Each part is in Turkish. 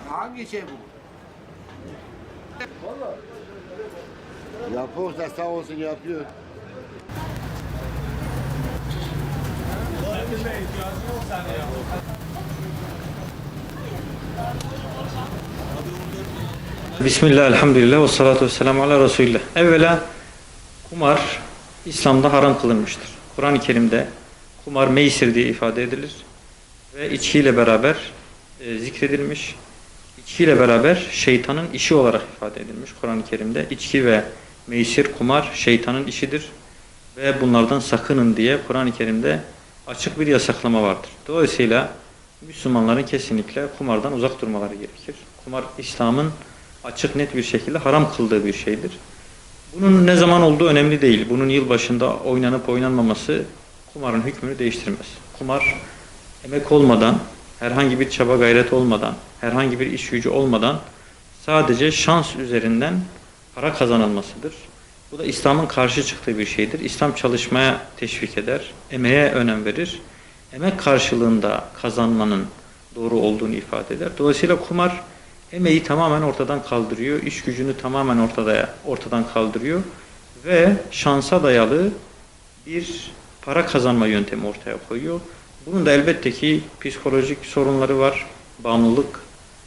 Hangi şey bu? Yapıyorsa sağ olsun yapıyor. Bismillah, elhamdülillah ve salatu ve selamu ala Resulillah. Evvela kumar İslam'da haram kılınmıştır. Kur'an-ı Kerim'de kumar meysir diye ifade edilir ve içkiyle beraber zikredilmiş. İçkiyle beraber şeytanın işi olarak ifade edilmiş Kur'an-ı Kerim'de. İçki ve meysir, kumar şeytanın işidir ve bunlardan sakının diye Kur'an-ı Kerim'de açık bir yasaklama vardır. Dolayısıyla Müslümanların kesinlikle kumardan uzak durmaları gerekir. Kumar İslam'ın açık net bir şekilde haram kıldığı bir şeydir. Bunun ne zaman olduğu önemli değil. Bunun yılbaşında oynanıp oynanmaması kumarın hükmünü değiştirmez. Kumar emek olmadan, herhangi bir çaba gayret olmadan, herhangi bir iş gücü olmadan sadece şans üzerinden para kazanılmasıdır. Bu da İslam'ın karşı çıktığı bir şeydir. İslam çalışmaya teşvik eder, emeğe önem verir. Emek karşılığında kazanmanın doğru olduğunu ifade eder. Dolayısıyla kumar emeği tamamen ortadan kaldırıyor, iş gücünü tamamen ortadan kaldırıyor ve şansa dayalı bir para kazanma yöntemi ortaya koyuyor. Bunun da elbette ki psikolojik sorunları var, bağımlılık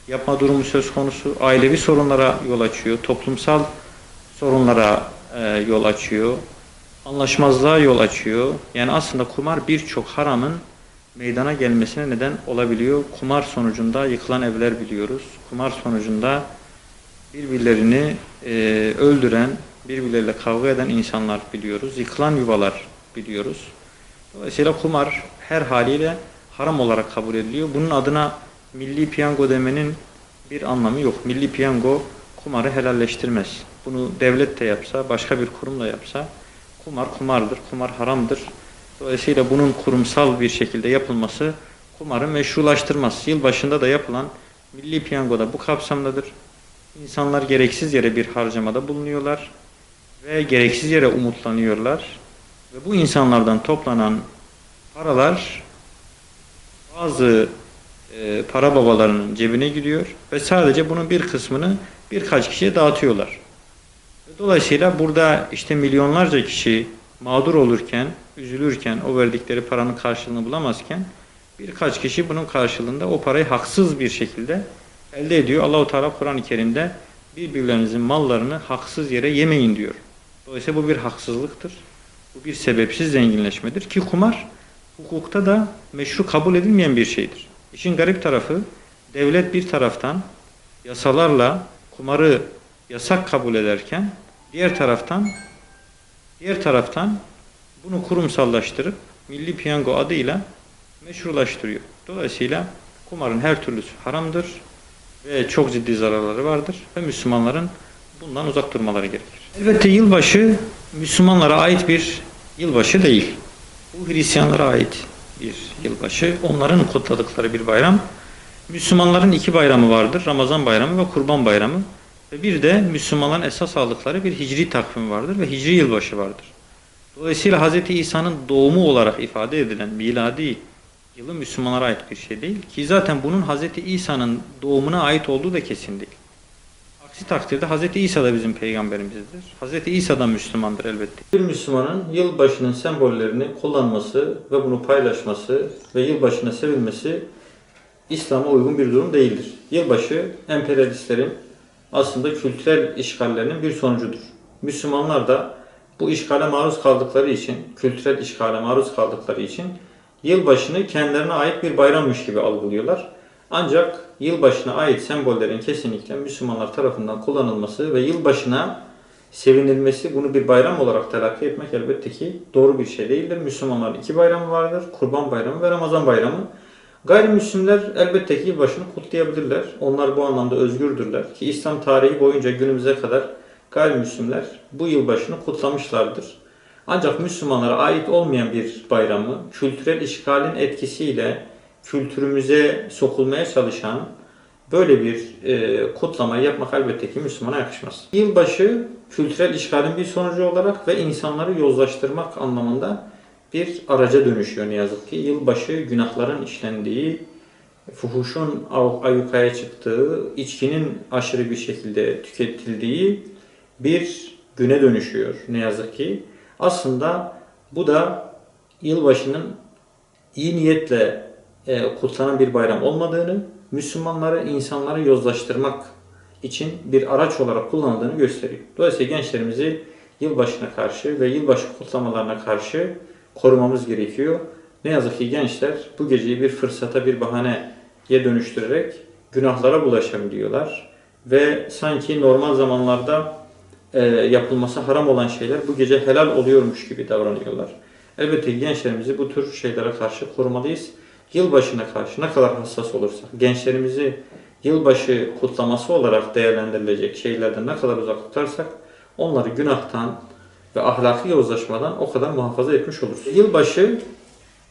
yapma durumu söz konusu, ailevi sorunlara yol açıyor, toplumsal sorunlara yol açıyor, anlaşmazlığa yol açıyor. Yani aslında kumar birçok haramın meydana gelmesine neden olabiliyor. Kumar sonucunda yıkılan evler biliyoruz. Kumar sonucunda birbirlerini öldüren, birbirleriyle kavga eden insanlar biliyoruz. Yıkılan yuvalar biliyoruz. Dolayısıyla kumar her haliyle haram olarak kabul ediliyor. Bunun adına milli piyango demenin bir anlamı yok. Milli piyango kumarı helalleştirmez. Bunu devlet de yapsa, başka bir kurum da yapsa kumar kumardır, kumar haramdır. Dolayısıyla bunun kurumsal bir şekilde yapılması kumarı meşrulaştırmaz. Yılbaşında da yapılan milli piyangoda bu kapsamdadır. İnsanlar gereksiz yere bir harcamada bulunuyorlar ve gereksiz yere umutlanıyorlar. Ve bu insanlardan toplanan paralar bazı para babalarının cebine gidiyor ve sadece bunun bir kısmını birkaç kişiye dağıtıyorlar. Dolayısıyla burada işte milyonlarca kişi mağdur olurken, üzülürken, o verdikleri paranın karşılığını bulamazken birkaç kişi bunun karşılığında o parayı haksız bir şekilde elde ediyor. Allah-u Teala Kur'an-ı Kerim'de birbirlerinizin mallarını haksız yere yemeyin diyor. Dolayısıyla bu bir haksızlıktır. Bu bir sebepsiz zenginleşmedir ki kumar hukukta da meşru kabul edilmeyen bir şeydir. İşin garip tarafı devlet bir taraftan yasalarla kumarı yasak kabul ederken diğer taraftan bunu kurumsallaştırıp milli piyango adıyla meşrulaştırıyor. Dolayısıyla kumarın her türlüsü haramdır ve çok ciddi zararları vardır ve Müslümanların bundan uzak durmaları gerekir. Elbette yılbaşı Müslümanlara ait bir yılbaşı değil. Bu Hristiyanlara ait bir yılbaşı. Onların kutladıkları bir bayram. Müslümanların iki bayramı vardır. Ramazan bayramı ve Kurban bayramı. Ve bir de Müslümanların esas aldıkları bir hicri takvim vardır ve hicri yılbaşı vardır. Dolayısıyla Hz. İsa'nın doğumu olarak ifade edilen miladi yılı Müslümanlara ait bir şey değil. Ki zaten bunun Hz. İsa'nın doğumuna ait olduğu da kesin değil. Aksi takdirde Hz. İsa da bizim peygamberimizdir. Hz. İsa da Müslümandır elbette. Bir Müslümanın yılbaşının sembollerini kullanması ve bunu paylaşması ve yılbaşına sevilmesi İslam'a uygun bir durum değildir. Yılbaşı emperyalistlerin aslında kültürel işgallerinin bir sonucudur. Müslümanlar da bu işgale maruz kaldıkları için, kültürel işgale maruz kaldıkları için yılbaşını kendilerine ait bir bayrammış gibi algılıyorlar. Ancak yılbaşına ait sembollerin kesinlikle Müslümanlar tarafından kullanılması ve yılbaşına sevinilmesi, bunu bir bayram olarak telakki etmek elbette ki doğru bir şey değildir. Müslümanların iki bayramı vardır. Kurban bayramı ve Ramazan bayramı. Gayrimüslimler elbette ki yılbaşını kutlayabilirler. Onlar bu anlamda özgürdürler. Ki İslam tarihi boyunca günümüze kadar gayrimüslimler bu yılbaşını kutlamışlardır. Ancak Müslümanlara ait olmayan bir bayramı kültürel işgalin etkisiyle kültürümüze sokulmaya çalışan böyle bir kutlamayı yapmak elbette ki Müslümana yakışmaz. Yılbaşı kültürel işgalin bir sonucu olarak ve insanları yozlaştırmak anlamında bir araca dönüşüyor ne yazık ki. Yılbaşı günahların işlendiği, fuhuşun ayyukaya çıktığı, içkinin aşırı bir şekilde tüketildiği bir güne dönüşüyor ne yazık ki. Aslında bu da yılbaşının iyi niyetle kutlanan bir bayram olmadığını, Müslümanları, insanları yozlaştırmak için bir araç olarak kullanıldığını gösteriyor. Dolayısıyla gençlerimizi yılbaşına karşı ve yılbaşı kutlamalarına karşı korumamız gerekiyor. Ne yazık ki gençler bu geceyi bir fırsata, bir bahaneye dönüştürerek günahlara bulaşabiliyorlar. Ve sanki normal zamanlarda yapılması haram olan şeyler bu gece helal oluyormuş gibi davranıyorlar. Elbette gençlerimizi bu tür şeylere karşı korumalıyız. Yılbaşına karşı ne kadar hassas olursak, gençlerimizi yılbaşı kutlaması olarak değerlendirilecek şeylerden ne kadar uzak tutarsak, onları günahtan ve ahlaki yozlaşmadan o kadar muhafaza etmiş oluruz. Yılbaşı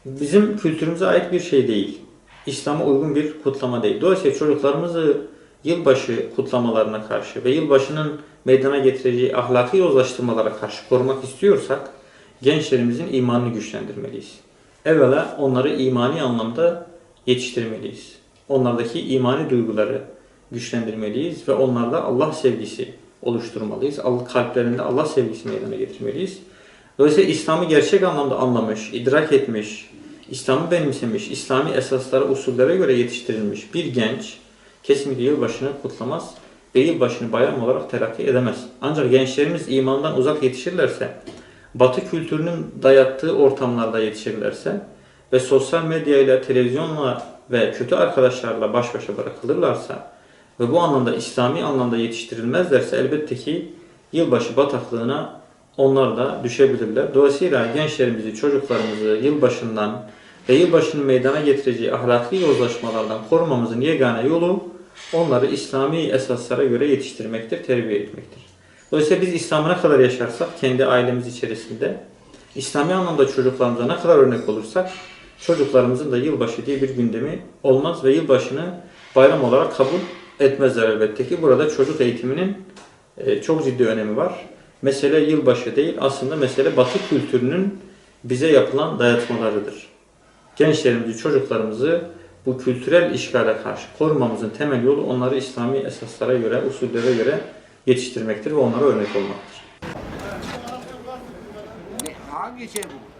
bizim kültürümüze ait bir şey değil. İslam'a uygun bir kutlama değil. Dolayısıyla çocuklarımızı yılbaşı kutlamalarına karşı ve yılbaşının meydana getireceği ahlaki yozlaştırmalara karşı korumak istiyorsak, gençlerimizin imanını güçlendirmeliyiz. Evvela onları imani anlamda yetiştirmeliyiz. Onlardaki imani duyguları güçlendirmeliyiz ve onlarda Allah sevgisi oluşturmalıyız. Kalplerinde Allah sevgisi meydana getirmeliyiz. Dolayısıyla İslam'ı gerçek anlamda anlamış, idrak etmiş, İslam'ı benimsemiş, İslami esaslara, usullere göre yetiştirilmiş bir genç kesinlikle yılbaşını kutlamaz ve yılbaşını bayram olarak telakki edemez. Ancak gençlerimiz imandan uzak yetişirlerse, Batı kültürünün dayattığı ortamlarda yetişirlerse ve sosyal medyayla, televizyonla ve kötü arkadaşlarla baş başa bırakılırlarsa ve bu anlamda İslami anlamda yetiştirilmezlerse elbette ki yılbaşı bataklığına onlar da düşebilirler. Dolayısıyla gençlerimizi, çocuklarımızı yılbaşından ve yılbaşının meydana getireceği ahlaki yozlaşmalardan korumamızın yegane yolu onları İslami esaslara göre yetiştirmektir, terbiye etmektir. Dolayısıyla biz İslam'ı ne kadar yaşarsak kendi ailemiz içerisinde, İslami anlamda çocuklarımıza ne kadar örnek olursak, çocuklarımızın da yılbaşı diye bir gündemi olmaz ve yılbaşını bayram olarak kabul etmezler elbette ki. Burada çocuk eğitiminin çok ciddi önemi var. Mesele yılbaşı değil, aslında mesele Batı kültürünün bize yapılan dayatmalarıdır. Gençlerimizi, çocuklarımızı bu kültürel işgale karşı korumamızın temel yolu onları İslami esaslara göre, usullere göre yetiştirmektir ve onlara örnek olmaktır. Hangi şey bu?